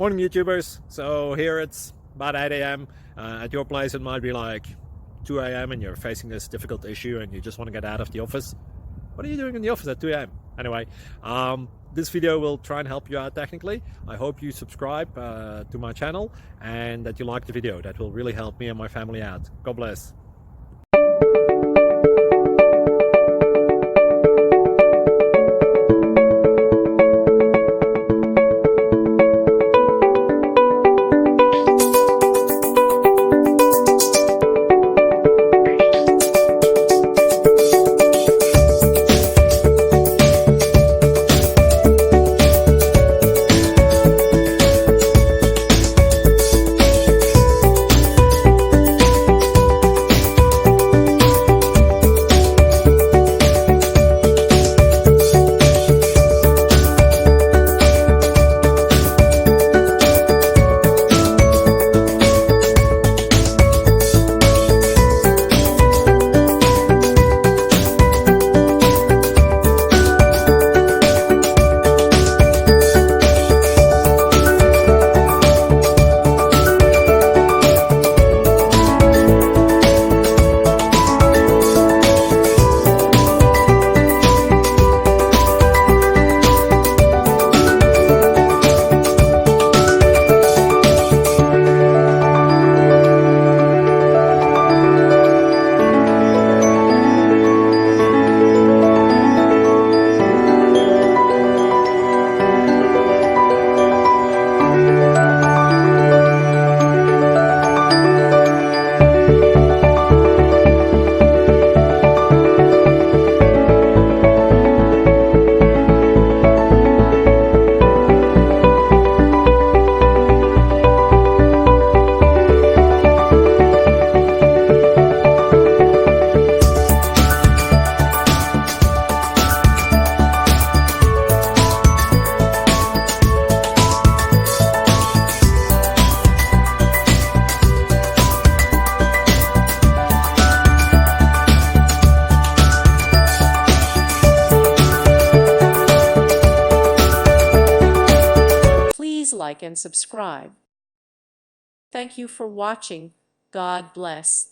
Morning YouTubers. So here it's about 8 a.m. At your place it might be like 2 a.m. and you're facing this difficult issue and you just want to get out of the office. What are you doing in the office at 2 a.m.? Anyway, this video will try and help you out technically. I hope you subscribe to my channel and that you like the video. That will really help me and my family out. God bless. Please like and subscribe. Thank you for watching. God bless.